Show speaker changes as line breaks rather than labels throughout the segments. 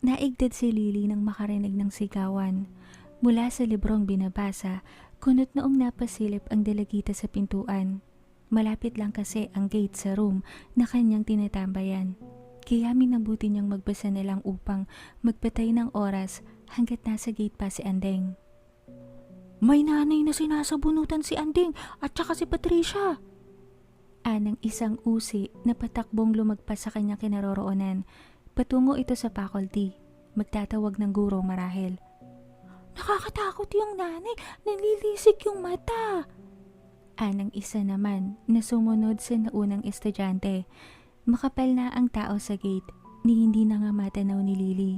Naigdad si Lily nang makarinig ng sigawan. Mula sa librong binabasa, kunot noong napasilip ang dalagita sa pintuan. Malapit lang kasi ang gate sa room na kanyang tinatambayan. Kaya minabuti niyang magbasa na lang upang magpatay ng oras hanggat nasa gate pa si Andeng. May nanay na sinasabunutan si Andeng at saka si Patricia! Anang isang usi na patakbong lumagpas sa kanyang kinaroroonan. Patungo ito sa faculty. Magtatawag ng guro marahil. Nakakatakot yung nanay, nalilisik yung mata. Anang isa naman na sumunod sa naunang estudyante. Makapal na ang tao sa gate ni hindi na nga matanaw ni Lily.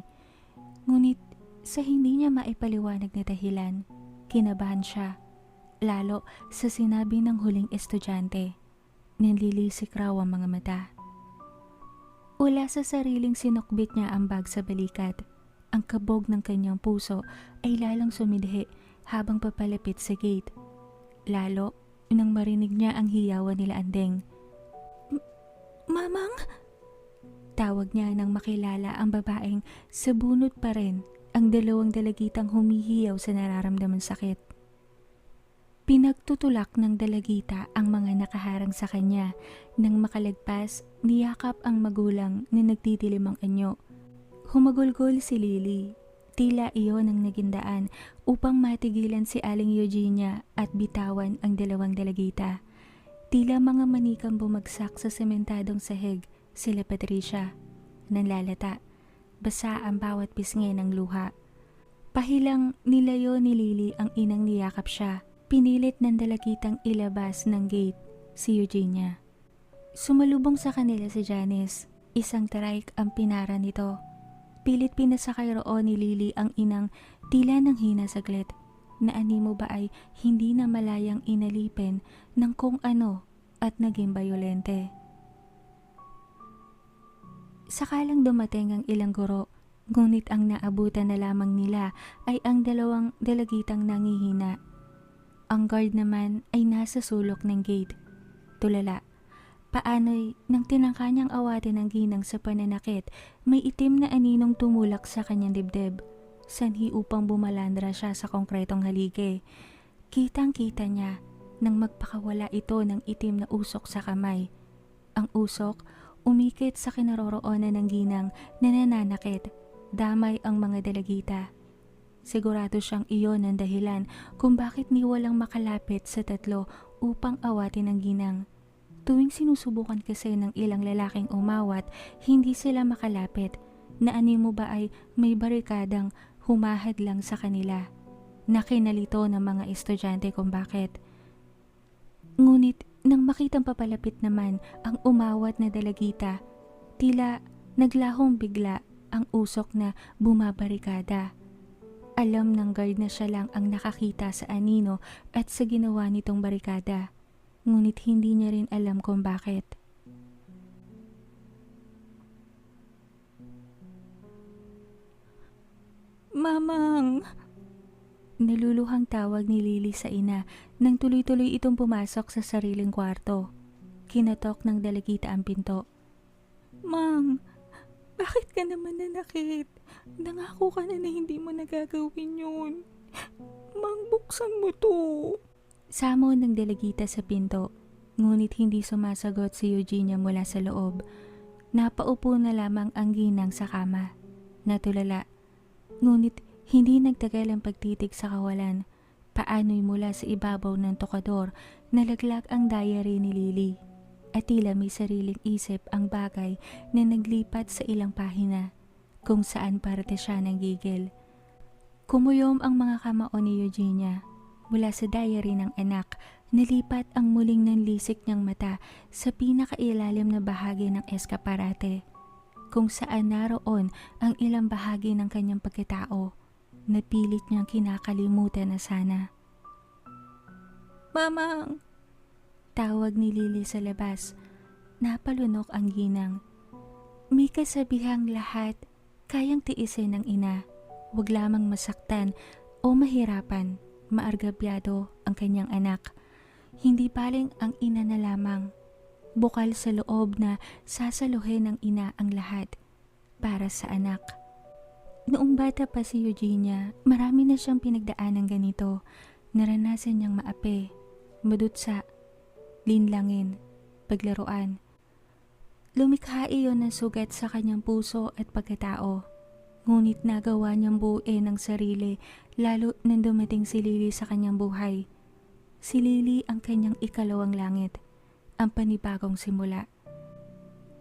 Ngunit sa hindi niya maipaliwanag na dahilan, kinabahan siya. Lalo sa sinabi ng huling estudyante. Nanlilisik raw ang mga mata. Ula sa sariling sinukbit niya ang bag sa balikat. Ang kabog ng kanyang puso ay lalong sumidhi habang papalapit sa gate. Lalo nang marinig niya ang hiyawan nila Andeng. Mamang? Tawag niya nang makilala ang babaeng sa bunot pa rin ang dalawang dalagitang humihiyaw sa nararamdamang sakit. Pinagtutulak ng dalagita ang mga nakaharang sa kanya. Nang makalagpas, niyakap ang magulang na nagdidilim ang anyo. Humagulgol si Lily. Tila iyon ang naging daan upang matigilan si Aling Eugenia at bitawan ang dalawang dalagita. Tila mga manikang bumagsak sa sementadong sahig sila Patricia. Nanlalata. Basa ang bawat pisngi ng luha. Pahilang nilayo ni Lily ang inang niyakap siya. Pinilit ng dalagitang ilabas ng gate si Eugenia. Sumalubong sa kanila si Janice. Isang trike ang pinara nito. Pilit pinasakay roon ni Lily ang inang tila ng hina saglit. Na animo ba ay hindi na malayang inalipin ng kung ano at naging bayolente. Sakalang dumating ang ilang guro, ngunit ang naabutan na lamang nila ay ang dalawang dalagitang nangihina. Ang guard naman ay nasa sulok ng gate. Tulala. Paano'y nang tinangka niyang awatin ang ginang sa pananakit, may itim na aninong tumulak sa kanyang dibdib. Sanhi upang bumalandra siya sa konkretong haligi. Kitang-kita niya nang magpakawala ito ng itim na usok sa kamay. Ang usok umikit sa kinaroroonan ng ginang na nananakit. Damay ang mga dalagita. Sigurado siyang iyon ang dahilan kung bakit niwalang makalapit sa tatlo upang awatin ang ginang. Tuwing sinusubukan kasi ng ilang lalaking umawat, hindi sila makalapit. Naanimo ba ay may barikadang humahad lang sa kanila. Nakinalito ng mga estudyante kung bakit. Ngunit nang makitang papalapit naman ang umawat na dalagita, tila naglahong bigla ang usok na bumabarikada. Alam ng guard na siya lang ang nakakita sa anino at sa ginawa nitong barikada. Ngunit hindi niya rin alam kung bakit. Mamang! Naluluhang tawag ni Lily sa ina nang tuloy-tuloy itong pumasok sa sariling kwarto. Kinatok ng dalagita ang pinto. Mang! Bakit ka naman nanakit? Nangako ka na hindi mo nagagawin yun. Mang, buksan mo to. Samon ng dalagita sa pinto, ngunit hindi sumasagot si Eugenia mula sa loob. Napaupo na lamang ang ginang sa kama. Natulala. Ngunit hindi nagtagal ang pagtitig sa kawalan. Paano'y mula sa ibabaw ng tokador, nalaglag ang diary ni Lily. At tila may sariling isip ang bagay na naglipat sa ilang pahina, kung saan parte siya ng gigil. Kumuyom ang mga kamao ni Eugenia. Mula sa diary ng anak, nalipat ang muling nanlisik niyang mata sa pinakailalim na bahagi ng eskaparate, kung saan naroon ang ilang bahagi ng kanyang pagkatao. Napilit niyang kinakalimutan na sana. Mamang! Tawag ni Lily sa labas. Napalunok ang ginang. May kasabihang lahat kayang tiisin ng ina. Huwag lamang masaktan o mahirapan, maargabyado ang kanyang anak. Hindi paling ang ina na lamang. Bukal sa loob na sasaluhin ng ina ang lahat para sa anak. Noong bata pa si Eugenia, marami na siyang pinagdaan ng ganito. Naranasan niyang maape, madutsa, linlangin, paglaruan. Lumikha iyon ng sugat sa kanyang puso at pagkatao. Ngunit nagawa niyang buuin ng sarili lalo nang dumating si Lily sa kanyang buhay. Si Lily ang kanyang ikalawang langit, ang panibagong simula.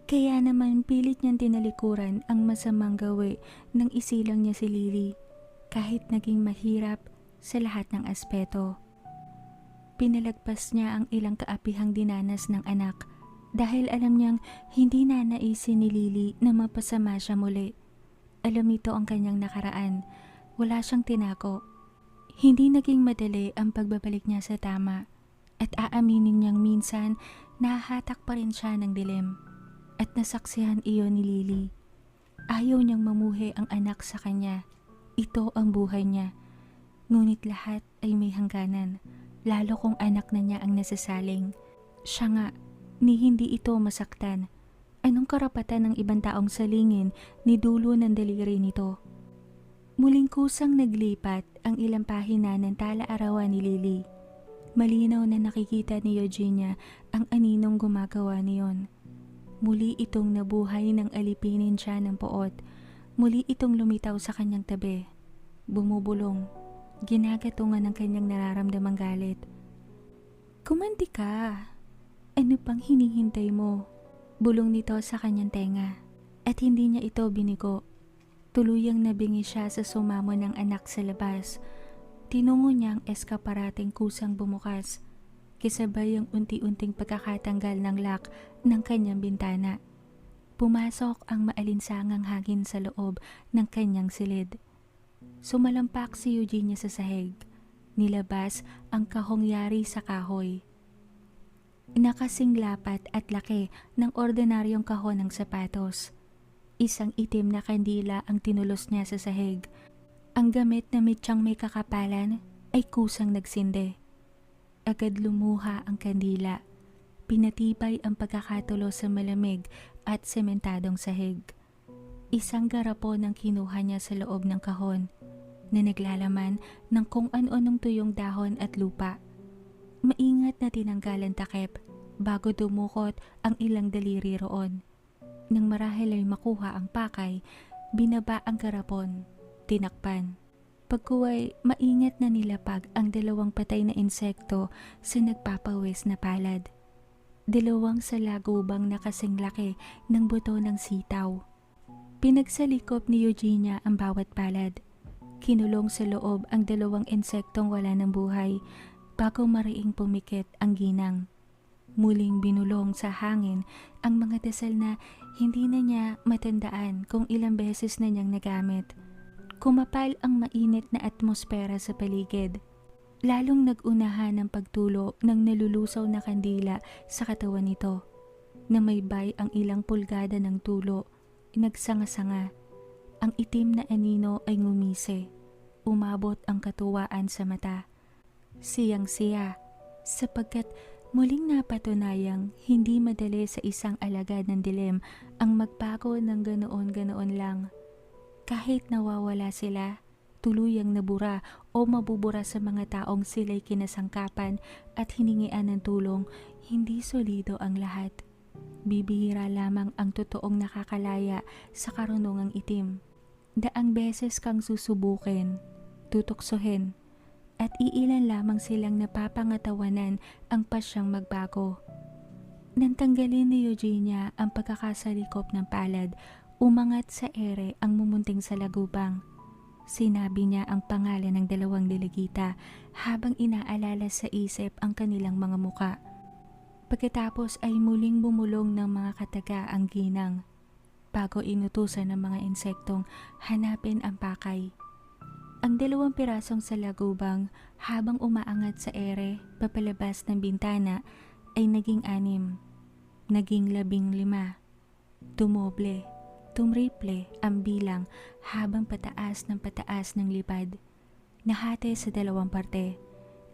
Kaya naman pilit niyang tinalikuran ang masamang gawi nang isilang niya si Lily kahit naging mahirap sa lahat ng aspeto. Pinalagpas niya ang ilang kaapihang dinanas ng anak dahil alam niyang hindi nanaisin ni Lily na mapasama siya muli. Alam nito ang kanyang nakaraan, wala siyang tinago. Hindi naging madali ang pagbabalik niya sa tama at aaminin niyang minsan nahahatak pa rin siya ng dilim. At nasaksihan iyon ni Lily. Ayaw niyang mamuhi ang anak sa kanya. Ito ang buhay niya. Ngunit lahat ay may hangganan, lalo kung anak na niya ang nasasaling. Siya nga, ni hindi ito masaktan. Anong karapatan ng ibang taong salingin ni dulo ng daliri nito? Muling kusang naglipat ang ilang pahina ng tala-arawan ni Lily. Malinaw na nakikita ni Eugenia ang aninong gumagawa niyon. Muli itong nabuhay nang alipinin siya ng poot. Muli itong lumitaw sa kanyang tabi. Bumubulong. Ginagatungan ng kanyang nararamdamang galit. Kumanti ka. Ano pang hinihintay mo? Bulong nito sa kanyang tenga. At hindi niya ito binigo. Tuluyang nabingi siya sa sumamo ng anak sa labas. Tinungo niya ang eskaparating kusang bumukas. Kisabay ang unti-unting pagkakatanggal ng lock ng kanyang bintana. Pumasok ang maalinsangang hangin sa loob ng kanyang silid. Sumalampak si Eugenia sa sahig. Nilabas ang kahongyari sa kahoy. Nakasing lapat at laki ng ordinaryong kahon ng sapatos. Isang itim na kandila ang tinulos niya sa sahig. Ang gamit na mitsang may kakapalan ay kusang nagsindi. Agad lumuha ang kandila. Pinatibay ang pagkakatulo sa malamig at sementadong sahig. Isang garapon ang kinuha niya sa loob ng kahon na naglalaman ng kung ano-anong tuyong dahon at lupa. Maingat na tinanggalan takip bago dumukot ang ilang daliri roon. Nang marahil ay makuha ang pakay, binaba ang garapon, tinakpan. Pagkuway, maingat na nilapag ang dalawang patay na insekto sa nagpapawis na palad. Dalawang salagubang na kasing laki ng buto ng sitaw. Pinagsalikop ni Eugenia ang bawat palad. Kinulong sa loob ang dalawang insektong wala ng buhay bago mariing pumikit ang ginang. Muling binulong sa hangin ang mga dasal na hindi na niya matandaan kung ilang beses na niyang nagamit. Kumapal ang mainit na atmosfera sa paligid. Lalong nag-unahan ang pagtulo ng nalulusaw na kandila sa katawan nito. Namaybay ang ilang pulgada ng tulo, nagsanga-sanga. Ang itim na anino ay ngumisi. Umabot ang katuwaan sa mata. Siyang-siya sapagkat muling napatunayang hindi madali sa isang alagad ng dilim ang magbago ng ganoon-ganoon lang. Kahit nawawala sila, tuluyang nabura o mabubura sa mga taong sila'y kinasangkapan at hiningian ng tulong, hindi solido ang lahat. Bibihira lamang ang totoong nakakalaya sa karunungang itim. Daang beses kang susubukin, tutuksohin, at iilan lamang silang napapangatawanan ang pasyang magbago. Nang tanggalin ni Eugenia ang pagkakasalikop ng palad, umangat sa ere ang mumunting salagubang. Sinabi niya ang pangalan ng dalawang delegita habang inaalala sa isip ang kanilang mga muka. Pagkatapos ay muling bumulong ng mga kataga ang ginang bago inutusan ng mga insektong hanapin ang pakay. Ang dalawang pirasong salagubang habang umaangat sa ere papalabas ng bintana ay naging 6, naging 15, tumoble. Tumriple ang bilang habang pataas ng lipad. Nahati sa dalawang parte.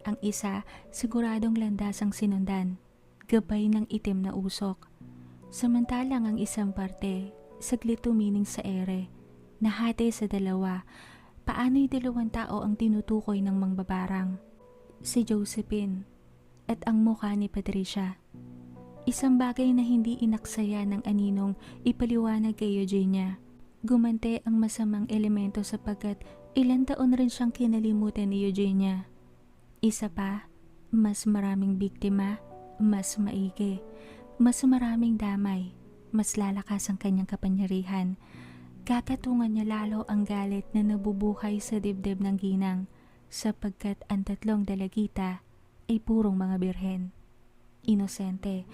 ang isa siguradong landasang sinundan, gabay ng itim na usok. Samantalang ang isang parte, saglit tumining sa ere, nahati sa dalawa. Paano'y dalawang tao ang tinutukoy ng mangbabarang? Si Josephine at ang mukha ni Patricia. Isang bagay na hindi inaksaya ng aninong ipaliwanag kay Eugenia. Gumante ang masamang elemento sapagkat ilang taon rin siyang kinalimutan ni Eugenia. Isa pa, mas maraming biktima, mas maigi, mas maraming damay, mas lalakas ang kanyang kapangyarihan. Kakatungan niya lalo ang galit na nabubuhay sa dibdib ng ginang sapagkat ang tatlong dalagita ay purong mga birhen. Inosente,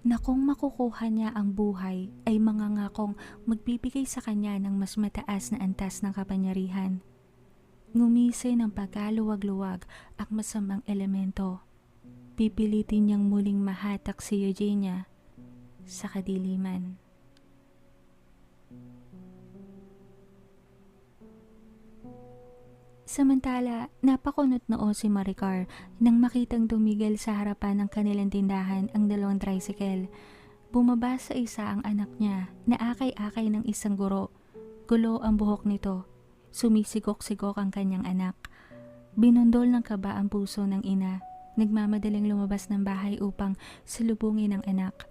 na kung makukuha niya ang buhay ay mangangakong magbibigay sa kanya ng mas mataas na antas ng kapangyarihan. Ngumisi ng pagkaluwag-luwag ang masamang elemento. Pipilitin niyang muling mahatak si Eugenia sa kadiliman. Samantala, napakunot noo si Maricar nang makitang tumigil sa harapan ng kanilang tindahan ang dalawang tricycle. Bumaba sa isa ang anak niya na akay-akay ng isang guro. Gulo ang buhok nito. Sumisigok-sigok ang kanyang anak. Binundol ng kaba ang puso ng ina. Nagmamadaling lumabas ng bahay upang salubungin ang anak.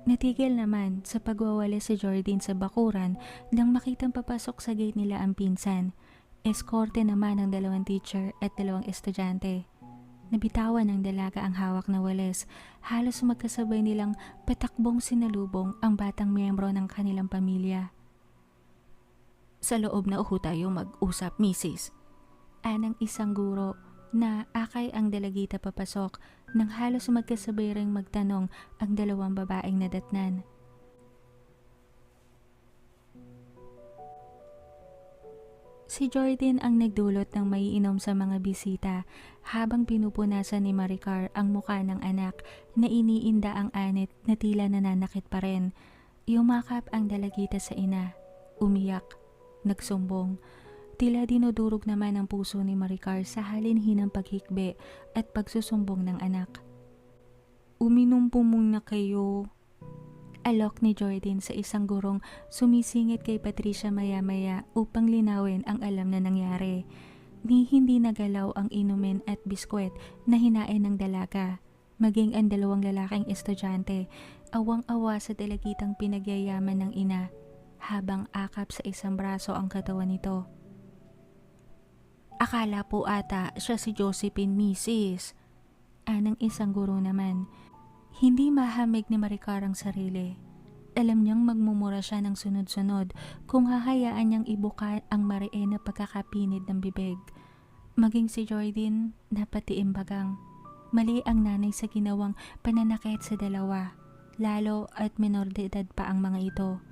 Natigil naman sa pagwawala si Jordan sa bakuran nang makitang papasok sa gate nila ang pinsan. Eskorte naman ng dalawang teacher at dalawang estudyante. Nabitawan ng dalaga ang hawak na walis. Halos magkasabay nilang patakbong sinalubong ang batang miyembro ng kanilang pamilya. Sa loob na uho tayo mag-usap, Mrs. Anang isang guro na akay ang dalagita papasok nang halos magkasabay ring magtanong ang dalawang babaeng nadatnan. Si Jordan ang nagdulot ng maiinom sa mga bisita habang pinupunasan ni Maricar ang mukha ng anak na iniinda ang anit na tila nananakit pa rin. Yumakap ang dalagita sa ina. Umiyak. Nagsumbong. Tila dinudurog naman ang puso ni Maricar sa halinhinang paghikbi at pagsusumbong ng anak. Uminom po muna kayo. Alok ni Jordan sa isang gurong sumisingit kay Patricia maya-maya upang linawin ang alam na nangyari. Ni hindi nagalaw ang inumin at biskwet na hinain ng dalaga. Maging ang dalawang lalaking estudyante, awang-awa sa dalagitang pinagyayaman ng ina, habang akap sa isang braso ang katawan nito. Akala po ata siya si Josephine, Mrs. Anang isang guro naman. Hindi mahamig ni Maricar ang sarili. Alam niyang magmumura siya ng sunod-sunod kung hahayaan niyang ibuka ang mariin na pagkakapinid ng bibig. Maging si Jordan, napatiim bagang. Mali ang nanay sa ginawang pananakit sa dalawa, lalo at menor de edad pa ang mga ito.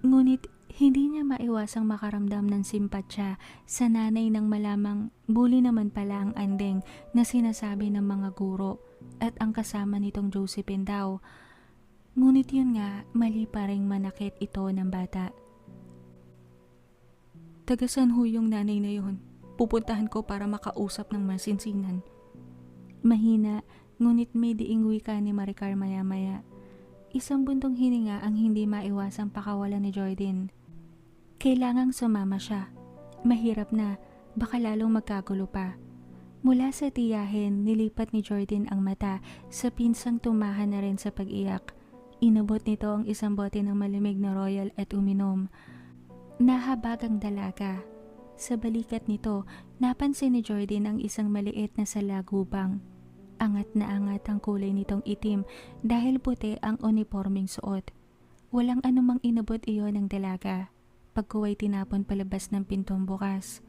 Ngunit hindi niya maiwasang makaramdam ng simpatsya sa nanay nang malamang bully naman pala ang andeng na sinasabi ng mga guro at ang kasama nitong Josephine daw. Ngunit yun nga, mali pa ring manakit ito ng bata. Tagasan ho yung nanay na yun. Pupuntahan ko para makausap ng masinsinan. Mahina, ngunit may diing wika ni Maricar maya-maya. Isang buntong hininga ang hindi maiwasang pakawalan ni Jordan. Kailangang sumama siya. Mahirap na, baka lalong magkagulo pa. Mula sa tiyahin, nilipat ni Jordan ang mata sa pinsang tumahan na rin sa pag-iyak. Inabot nito ang isang bote ng malamig na royal at uminom. Nahabag ang dalaga. Sa balikat nito, napansin ni Jordan ang isang maliit na salagubang. Angat na angat ang kulay nitong itim dahil puti ang uniforming suot. Walang anumang inabot iyon ng dalaga. Pagkuway tinapon palabas ng pintong bukas.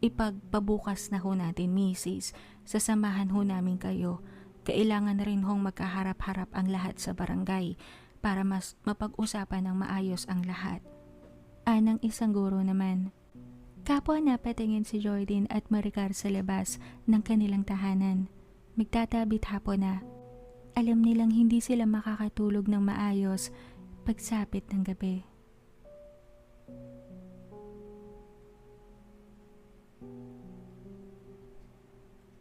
Ipagpabukas na ho natin, Mrs. Sasamahan ho namin kayo. Kailangan rin hong magkaharap-harap ang lahat sa barangay para mas mapag-usapan ng maayos ang lahat. Anang isang guro naman. Kapwa napatingin si Jordan at Maricar sa labas ng kanilang tahanan. Magtatabit hapon na. Alam nilang hindi sila makakatulog ng maayos pagsapit ng gabi.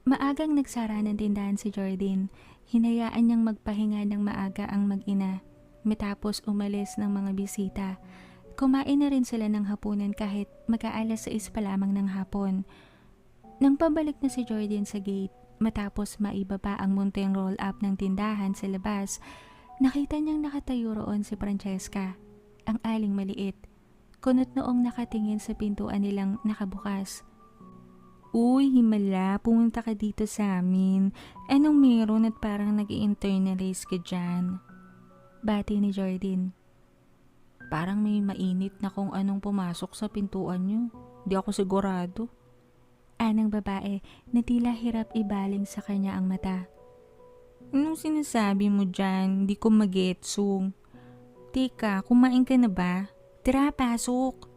Maagang nagsara ng tindahan si Jordan. Hinayaan niyang magpahinga ng maaga ang mag-ina. Matapos umalis ng mga bisita, kumain na rin sila ng hapunan kahit mag-aalas 6 pa lamang ng hapon. Nang pabalik na si Jordan sa gate, matapos maibaba ang munting roll-up ng tindahan sa labas, nakita niyang nakatayo roon si Francesca, ang aling maliit. Kunot noong nakatingin sa pintuan nilang nakabukas. Uy, himala, pumunta ka dito sa amin. Anong meron at parang nag-i-internalize ka dyan? Bati ni Jordan. Parang may mainit na kung anong pumasok sa pintuan niyo. Di ako sigurado. Anang babae na tila hirap ibaling sa kanya ang mata. Anong sinasabi mo dyan? Di ko magetsong. Teka, kumain ka na ba? Tara, pasok.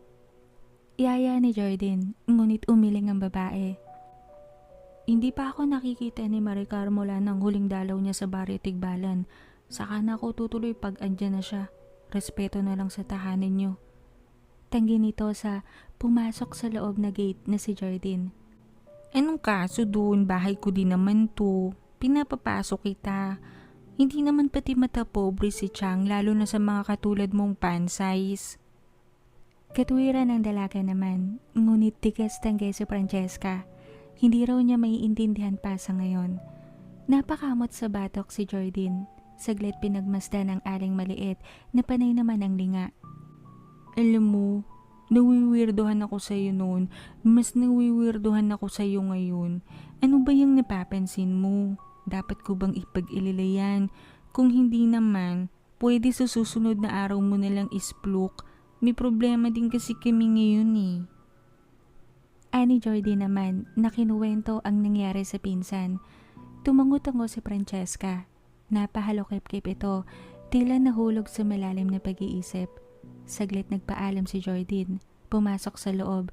Yaya ni Jordan, ngunit umiling ang babae. Hindi pa ako nakikita ni Maricar mula nang huling dalaw niya sa baryo Tigbalan. Saka na ako tutuloy pag andyan na siya. Respeto na lang sa tahanan niyo. Tanggi nito sa pumasok sa loob na gate na si Jordan. Anong kaso dun? Bahay ko din naman to. Pinapapasok kita. Hindi naman pati mata pobre si Chang, lalo na sa mga katulad mong pan-size. Katuwiran ng dalaga naman, ngunit tigas tanggay si Francesca. Hindi raw niya maiintindihan pa sa ngayon. Napakamot sa batok si Jordan. Saglit pinagmasdan ang aling maliit na panay naman ang linga. Alam mo, nawiwirdohan ako sa iyo noon. Mas nawiwirdohan ako sa iyo ngayon. Ano ba yung napapansin mo? Dapat ko bang ipag-ilala yan? Kung hindi naman, pwede sa susunod na araw mo na lang ispluk. May problema din kasi kami ngayon eh. Ani Jordan naman na kinuwento ang nangyari sa pinsan. Tumango-tango si Francesca. Napahalokip-kip ito, tila nahulog sa malalim na pag-iisip. Saglit nagpaalam si Jordan, pumasok sa loob.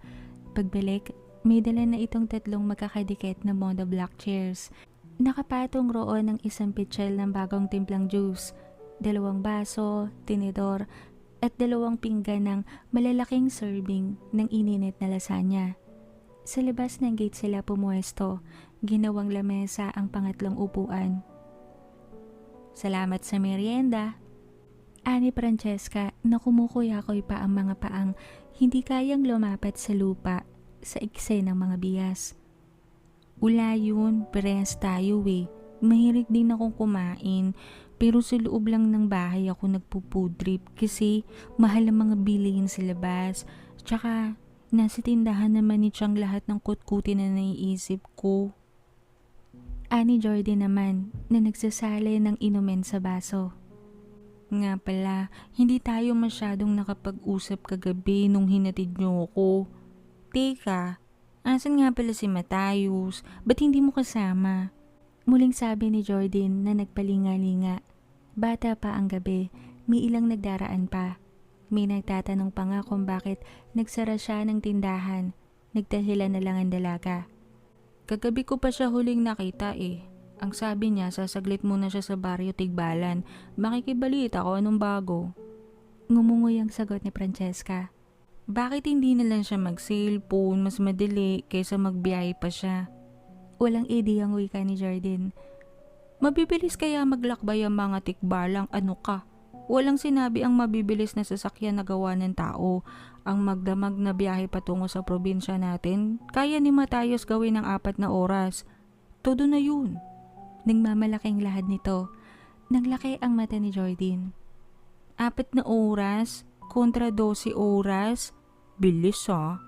Pagbalik, may dala na itong tatlong magkakadikit na Mondo Black chairs. Nakapatong roon ng isang pitchel ng bagong timplang juice, 2 baso, tinidor, at 2 pinggan ng malalaking serving ng ininit na lasagna. Sa labas ng gate sila pumuesto, ginawang lamesa ang pangatlong upuan. Salamat sa merienda. Ani Francesca na kumukuyakoy pa ang mga paang hindi kayang lumapat sa lupa sa ikse ng mga bias. Wala yun, parehas tayo eh. Mahilig din akong kumain. Pero sa loob lang ng bahay ako nagpupudrip kasi mahal ang mga bilihin sa labas. Tsaka nasa tindahan naman ni Chang lahat ng kutkutin na naiisip ko. Ani Jordan naman na nagsasali ng inumin sa baso. Nga pala, hindi tayo masyadong nakapag-usap kagabi nung hinatid niyo ako. Teka, asan nga pala si Matayos? Ba't hindi mo kasama? Muling sabi ni Jordan na nagpalinga-linga. Bata pa ang gabi, may ilang nagdaraan pa. May nagtatanong pa nga kung bakit nagsara siya ng tindahan. Nagdahilan na lang ang dalaga. Kagabi ko pa siya huling nakita eh. Ang sabi niya, sasaglit muna siya sa baryo Tigbalan. Makikibalita ko anong bago. Ngumungoy ang sagot ni Francesca. Bakit hindi na lang siya mag-cellphone? Mas madali kaysa magbiyahe pa siya. Walang ideyang wika ni Jordan. Mabibilis kaya maglakbay ang mga Tikbalang, ano ka? Walang sinabi ang mabibilis na sasakyan na gawa ng tao. Ang magdamag na biyahe patungo sa probinsya natin, kaya ni Matayos gawin ng 4 na oras. Todo na yun. Nagmamalaking lahad nito. Naglaki ang mata ni Jordan. 4 na oras? Kontra 12 oras? Bilis ah.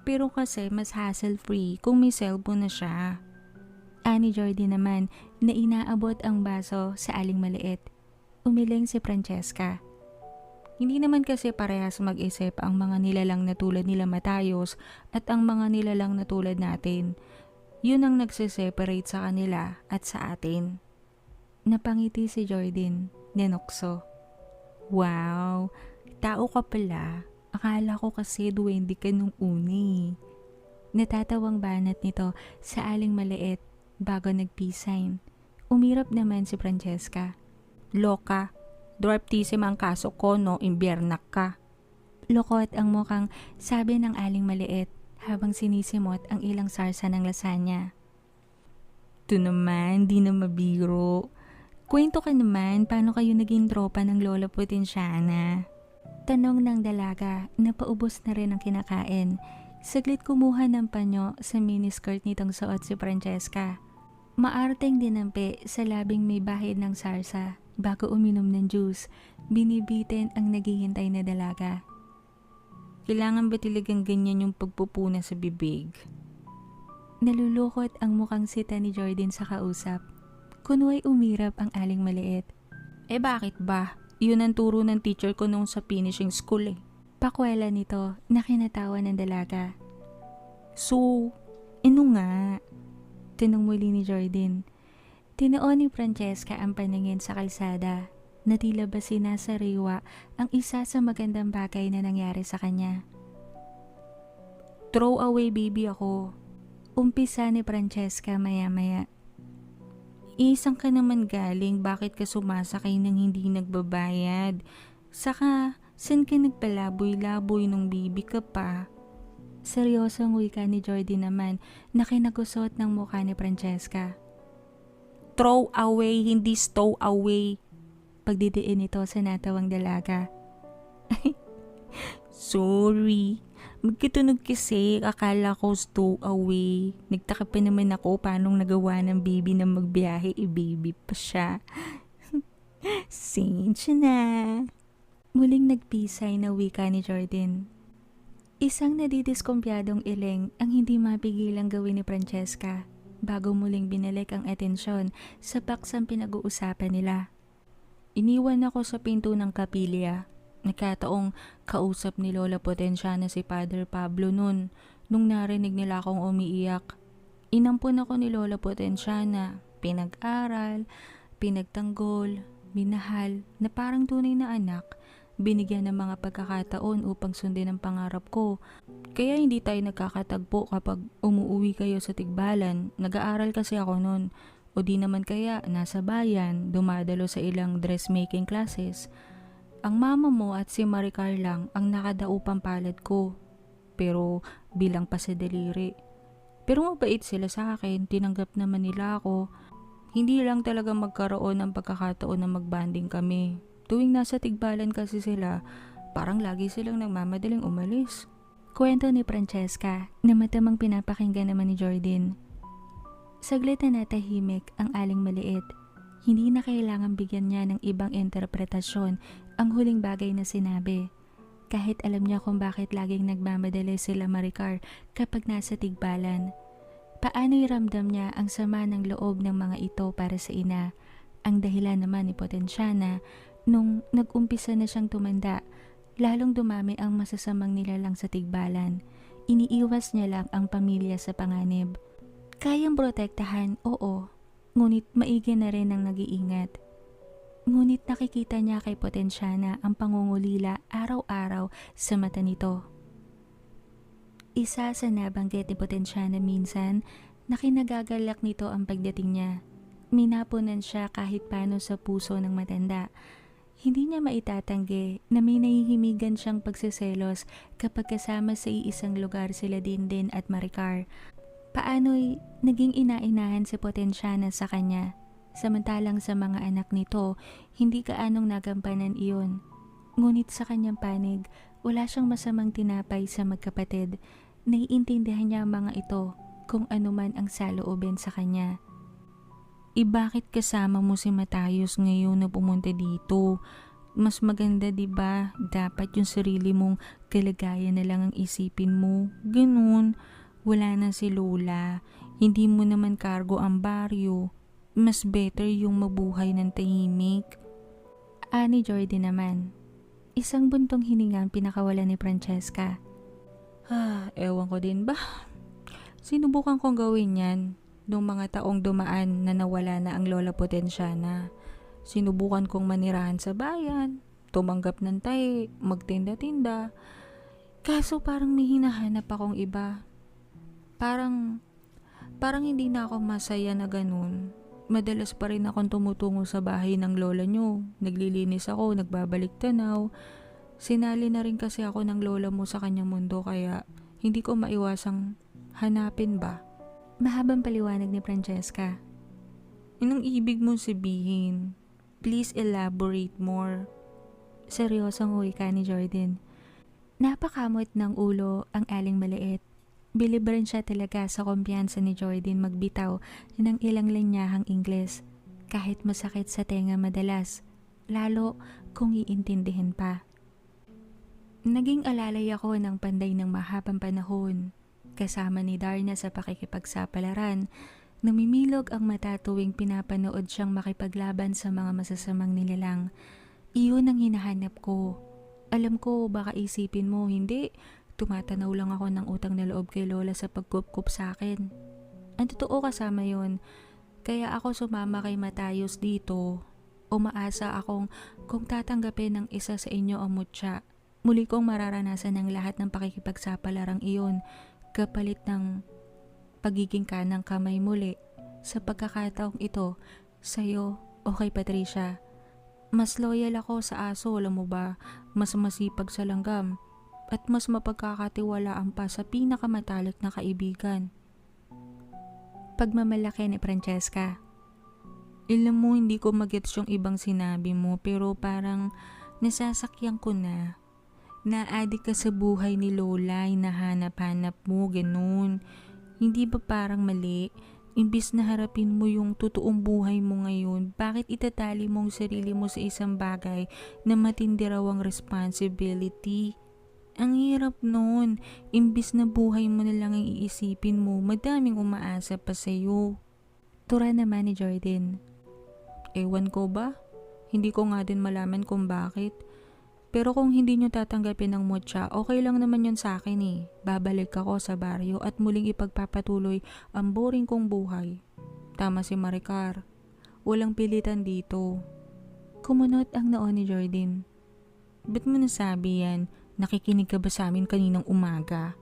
Pero kasi mas hassle-free kung may cellphone na siya. Ani Jordan naman na inaabot ang baso sa aling maliit. Umiling si Francesca. Hindi naman kasi parehas mag-isip ang mga nilalang na tulad nila Matayos at ang mga nilalang na tulad natin. Yun ang nagsiseparate sa kanila at sa atin. Napangiti si Jordan, ninukso. Wow, tao ka pala. Akala ko kasi duwende ka nung uni. Natatawang banat nito sa aling maliit bago nag-peace sign. Umirap naman si Francesca. Loka, dwarfism ang kaso ko no, imbiernak ka. Lokot ang mukhang sabi ng aling maliit habang sinisimot ang ilang sarsa ng lasagna. Ito naman, di na mabiro. Kwento ka naman, paano kayo naging tropa ng Lola Potensyana? Tanong ng dalaga na paubos na rin ang kinakain. Saglit kumuha ng panyo sa miniskirt nitong suot si Francesca. Maarteng dinampi sa labing may bahid ng sarsa bago uminom ng juice. Binibitin ang naghihintay na dalaga. Kailangan ba talagang ganyan yung pagpupuna sa bibig? Nalulukot ang mukhang sita ni Jordan sa kausap. Kunway umirap ang aling maliit. Bakit ba? Yun ang turo ng teacher ko nung sa finishing school Pakwela nito na kinatawa ng dalaga. So, nga? Tinong muli ni Jordan. Tinoon ni Francesca ang paningin sa kalsada na tila ba sinasariwa ang isa sa magandang bagay na nangyari sa kanya. Throw away baby ako. Umpisa ni Francesca maya-maya. Isang ka naman galing, bakit ka sumasakay ng hindi nagbabayad? Saka, saan ka nagpalaboy-laboy nung baby ka pa? Seryosong wika ni Jordan naman na kinagusot ng mukha ni Francesca. Throw away, hindi stow away. Pagdidiin ito sa natawang dalaga. Sorry. Magkatunog kasi, akala ko stow away. Nagtaka pa naman ako paanong nagawa ng baby na magbiyahe, baby pa siya. Sensya na. Muling nagpisay na wika ni Jordan. Isang nadidiskumpyadong iling ang hindi mapigilang gawin ni Francesca bago muling binalik ang atensyon sa paksang pinag-uusapan nila. Iniwan ako sa pinto ng kapilya. Nagkataong kausap ni Lola Potensyana si Father Pablo nung narinig nila akong umiiyak. Inampun ako ni Lola Potensyana, pinag-aral, pinagtanggol, minahal na parang tunay na anak, binigyan ng mga pagkakataon upang sundin ang pangarap ko. Kaya hindi tayo nagkakatagpo kapag umuwi kayo sa Tigbalan. Nag-aaral kasi ako noon. O di naman kaya nasa bayan, dumadalo sa ilang dressmaking classes. Ang mama mo at si Maricar lang ang nakadaupang palad ko. Pero bilang pasadaliri. Pero mabait sila sa akin, tinanggap naman nila ako. Hindi lang talaga magkaroon ng pagkakataon na magbanding kami. Tuwing nasa Tigbalan kasi sila, parang lagi silang nagmamadaling umalis. Kwento ni Francesca na matamang pinapakinggan naman ni Jordan. Saglit na natahimik ang aling maliit. Hindi na kailangang bigyan niya ng ibang interpretasyon ang huling bagay na sinabi. Kahit alam niya kung bakit laging nagmamadali sila Maricar kapag nasa Tigbalan. Paano'y ramdam niya ang sama ng loob ng mga ito para sa ina. Ang dahilan naman ni Potensyana, nung nag-umpisa na siyang tumanda, lalong dumami ang masasamang nilalang sa Tigbalan. Iniiwas niya lang ang pamilya sa panganib. Kayang protektahan, oo. Ngunit maigi na rin ang nag-iingat. Ngunit nakikita niya kay Potensyana ang pangungulila araw-araw sa mata nito. Isa sa nabanggit ni Potensyana minsan na kinagagalak nito ang pagdating niya. Minapunan siya kahit paano sa puso ng matanda. Hindi niya maitatanggi na may nahihimigan siyang pagsiselos kapag kasama sa iisang lugar sila Dindin at Maricar. Paano'y naging ina-inahan si Potensyana sa kanya, samantalang sa mga anak nito, hindi kaanong nagampanan iyon. Ngunit sa kanyang panig, wala siyang masamang tinapay sa magkapatid. Naiintindihan niya ang mga ito kung anuman ang saloobin sa kanya. Bakit kasama mo si Matayos ngayon na pumunta dito? Mas maganda 'di ba? Dapat yung sarili mong kalagayan na lang ang isipin mo. Ganun. Wala na si Lola, hindi mo naman kargo ang baryo. Mas better yung mabuhay ng tahimik. Ani Jordan naman. Isang buntong hininga ang pinakawala ni Francesca. Ewan ko din ba? Sinubukan kong gawin yan noong mga taong dumaan na nawala na ang Lola Potensyana. Sinubukan kong manirahan sa bayan, tumanggap ng tae, magtinda-tinda. Kaso parang may hinahanap akong iba. Parang hindi na ako masaya na ganun. Madalas pa rin akong tumutungo sa bahay ng lola nyo. Naglilinis ako, nagbabalik tanaw. Sinali na rin kasi ako ng lola mo sa kanyang mundo kaya hindi ko maiwasang hanapin ba. Mahabang paliwanag ni Francesca. Anong ibig mong sabihin? Please elaborate more. Seryosong wika ni Jordan. Napakamot ng ulo ang aling maliit. Bilib rin siya talaga sa kumpiyansa ni Jordan magbitaw ng ilang linyahang Ingles kahit masakit sa tenga madalas, lalo kung iintindihin pa. Naging alalay ako ng panday ng mahabang panahon. Kasama ni Darna sa pakikipagsapalaran, namimilog ang mata tuwing pinapanood siyang makipaglaban sa mga masasamang nilalang. Iyon ang hinahanap ko. Alam ko baka isipin mo, hindi, tumatanaw lang ako ng utang na loob kay Lola sa pagkup-kup sa akin. Ang totoo kasama yon. Kaya ako sumama kay Matayos dito. Umaasa akong kung tatanggapin ng isa sa inyo ang mutya, muli kong mararanasan ang lahat ng pakikipagsapalarang iyon kapalit ng pagiging kanang kamay muli. Sa pagkakataong ito, sa'yo o kay Patricia, mas loyal ako sa aso, alam mo ba? Mas masipag sa langgam at mas mapagkakatiwalaan pa sa pinakamatalik na kaibigan. Pagmamalaki ni Francesca. Alam mo, hindi ko magets yung ibang sinabi mo pero parang nasasakyan ko na. Na-addict ka sa buhay ni Lola, hinahanap-hanap mo, ganun. Hindi ba parang mali? Imbis na harapin mo yung totoong buhay mo ngayon, bakit itatali mo ang sarili mo sa isang bagay na matindi raw ang responsibility? Ang hirap nun. Imbis na buhay mo na lang ang iisipin mo, madaming umaasa pa sa'yo. Tura naman ni Jordan. Ewan ko ba? Hindi ko nga din malaman kung bakit. Pero kung hindi nyo tatanggapin ng mutya, okay lang naman yun sa akin eh. Babalik ako sa baryo at muling ipagpapatuloy ang boring kong buhay. Tama si Maricar. Walang pilitan dito. Kumunot ang noo ni Jordan. Ba't mo nasabi yan? Nakikinig ka ba sa amin kaninang umaga?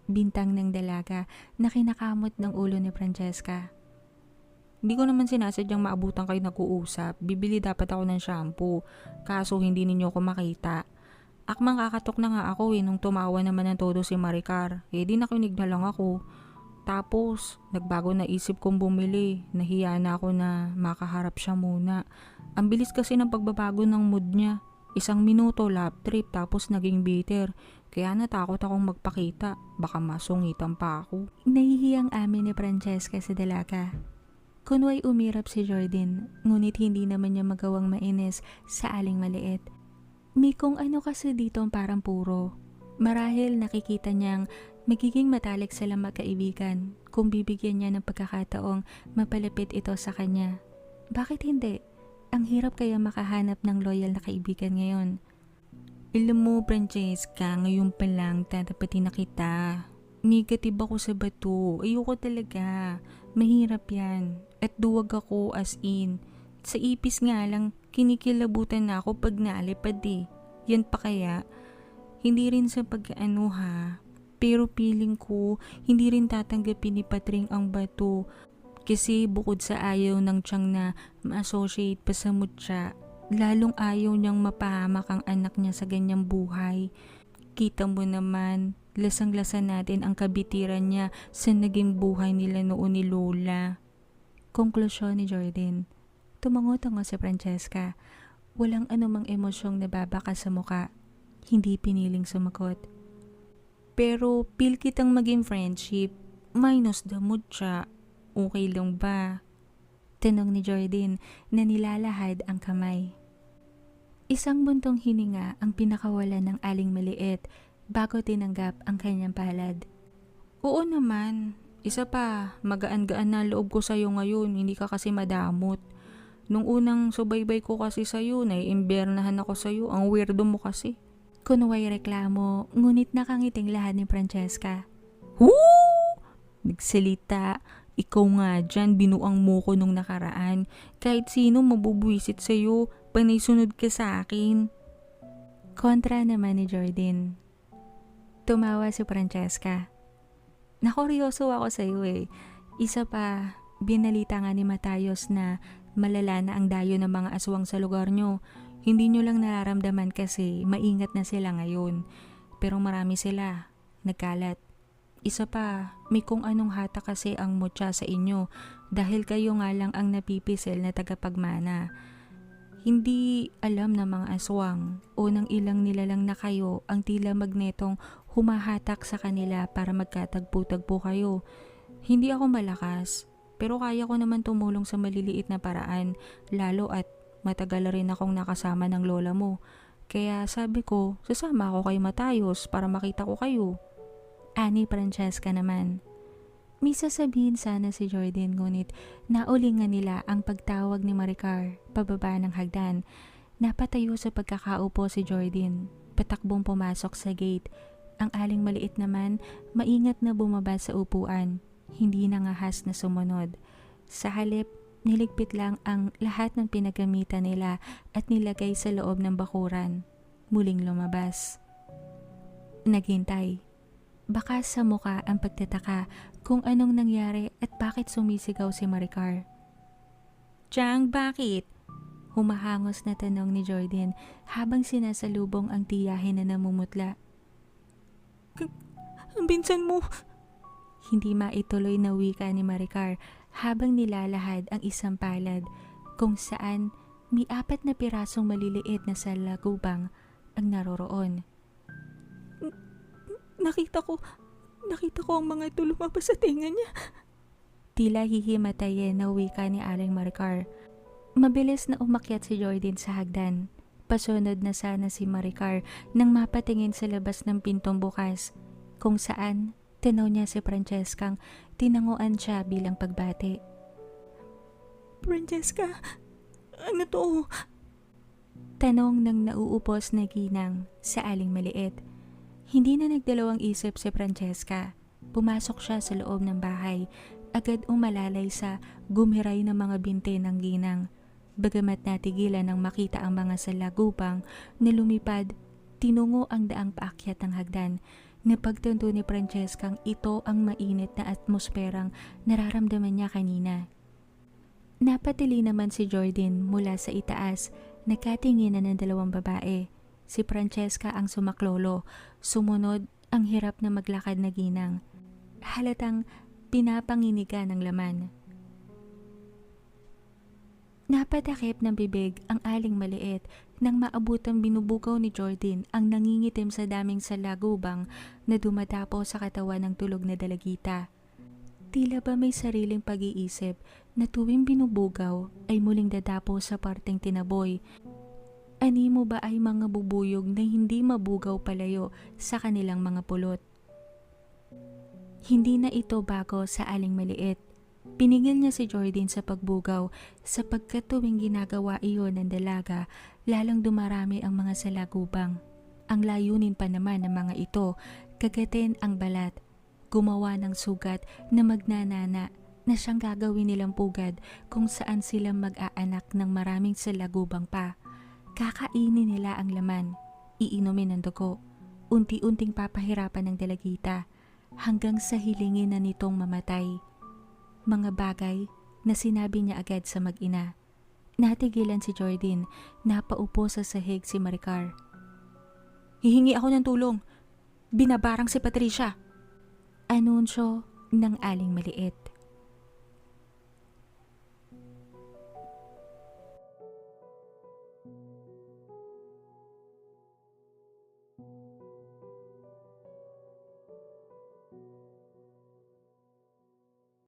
Bintang ng dalaga na kinakamot ng ulo ni Francesca. Hindi ko naman sinasadyang maabutan kayo nag-uusap. Bibili dapat ako ng shampoo. Kaso hindi ninyo ako makita. Akmang kakatok na nga ako nung tumawa naman ng todo si Maricar. Di nakinig na lang ako. Tapos, nagbago na isip kong bumili. Nahiya na ako na makaharap siya muna. Ang bilis kasi ng pagbabago ng mood niya. 1 minuto lap trip tapos naging bitter. Kaya natakot akong magpakita. Baka masungitan pa ako. Nahihiyang amin ni Francesca sa dalaga. Kunway umirap si Jordan, ngunit hindi naman niya magawang mainis sa aling maliit. May kung ano kasi dito parang puro. Marahil nakikita niyang magiging matalik silang magkaibigan kung bibigyan niya ng pagkakataong mapalapit ito sa kanya. Bakit hindi? Ang hirap kaya makahanap ng loyal na kaibigan ngayon. Alam mo, Francesca, ngayon pa lang tatapatin na kita. Negative ako sa bato. Ayoko talaga. Mahirap yan. At duwag ako as in. Sa ipis nga lang, kinikilabutan na ako pag naalipad eh. Yan pa kaya? Hindi rin sa pag-ano ha. Pero feeling ko, hindi rin tatanggapin ni Patring ang bato. Kasi bukod sa ayaw ng tiyang na ma-associate pa sa mutya, lalong ayaw niyang mapahamak ang anak niya sa ganyang buhay. Kita mo naman, lasang-lasa natin ang kabitiran niya sa naging buhay nila noon ni Lola. Konklusyon ni Jordan. Tumango-tango si Francesca. Walang anumang emosyong nababaka sa muka. Hindi piniling sumagot. Pero pil kitang maging friendship. Minus the mutya. Okay lang ba? Tanong ni Jordan na nilalahad ang kamay. Isang buntong hininga ang pinakawalan ng aling maliit bago tinanggap ang kanyang palad. Oo naman. Isa pa, magaan-gaan na loob ko sa'yo ngayon, hindi ka kasi madamot. Nung unang subaybay ko kasi sa'yo, naiimbernahan ako sa'yo, ang weirdo mo kasi. Kunway reklamo, ngunit nakangiting lahat ni Francesca. Hoo! Nagsalita, ikaw nga dyan, binuang mo ko nung nakaraan. Kahit sino mabubwisit sa'yo, panay sunod ka sa akin. Kontra naman ni Jordan. Tumawa si Francesca. Nakuryoso ako sa iyo eh. Isa pa, binalita nga ni Matayos na malala na ang dayo ng mga aswang sa lugar nyo. Hindi nyo lang nararamdaman kasi maingat na sila ngayon. Pero marami sila. Nagkalat. Isa pa, may kung anong hata kasi ang mutya sa inyo dahil kayo nga lang ang napipisil na tagapagmana. Hindi alam ng mga aswang o ng ilang nilalang na kayo ang tila magnetong humahatak sa kanila para magkatagpo-tagpo kayo. Hindi ako malakas, pero kaya ko naman tumulong sa maliliit na paraan, lalo at matagal rin akong nakasama ng lola mo. Kaya sabi ko, sasama ako kay Matayos para makita ko kayo. Ani Francesca naman. May sasabihin sana si Jordan ngunit naulingan nila ang pagtawag ni Maricar pababa ng hagdan. Napatayo sa pagkakaupo si Jordan, patakbong pumasok sa gate. Ang aling maliit naman, maingat na bumaba sa upuan, hindi nangahas na sumunod. Sa halip, niligpit lang ang lahat ng pinagamitan nila at nilagay sa loob ng bakuran. Muling lumabas. Naghintay. Baka sa muka ang pagtataka kung anong nangyari at bakit sumisigaw si Maricar. Chang, bakit? Humahangos na tanong ni Jordan habang sinasalubong ang tiyahin na namumutla. Ang binsan mo! Hindi maituloy na wika ni Maricar habang nilalahad ang isang palad kung saan may 4 na pirasong maliliit na salagubang ang naroroon. Nakita ko ang mga ito lumabas sa tinga niya. Tila hihimatayin na wika ni Aling Maricar. Mabilis na umakyat si Jordan sa hagdan. Pasunod na sana si Maricar nang mapatingin sa labas ng pintong bukas, kung saan tinaw niya si Francescang tinanguan siya bilang pagbati. Francesca, ano to? Tanong ng nauupos na ginang sa Aling Maliit. Hindi na nagdalawang isip si Francesca. Pumasok siya sa loob ng bahay, agad umalalay sa gumiray ng mga binte ng ginang. Bagamat natigilan nang makita ang mga salagubang na lumipad, tinungo ang daang paakyat ng hagdan. Napagtanto ni Francescang ito ang mainit na atmosperang nararamdaman niya kanina. Napatili naman si Jordan mula sa itaas, nakatinginan ng 2 babae. Si Francesca ang sumaklolo, sumunod ang hirap na maglakad na ginang. Halatang pinapanginigan ng laman. Napatakip ng bibig ang Aling Maliit nang maabutang binubugaw ni Jordan ang nangingitim sa daming salagubang na dumadapo sa katawan ng tulog na dalagita. Tila ba may sariling pag-iisip na tuwing binubugaw ay muling dadapo sa parteng tinaboy. Animo ba ay mga bubuyog na hindi mabugaw palayo sa kanilang mga pulot? Hindi na ito bago sa Aling Maliit. Pinigil niya si Jordan sa pagbugaw sapagkat tuwing ginagawa iyon ng dalaga, lalang dumarami ang mga salagubang. Ang layunin pa naman ng mga ito, kagatin ang balat, gumawa ng sugat na magnanana na siyang gagawin nilang pugad kung saan sila mag-aanak ng maraming salagubang pa. Kakainin nila ang laman, iinumin ng dugo, unti-unting papahirapan ng dalagita hanggang sa hilingin na nitong mamatay. Mga bagay na sinabi niya agad sa mag-ina. Natigilan si Jordan, napaupo sa sahig si Maricar. Hihingi ako ng tulong. Binabarang si Patricia. Anunsyo ng Aling Maliit.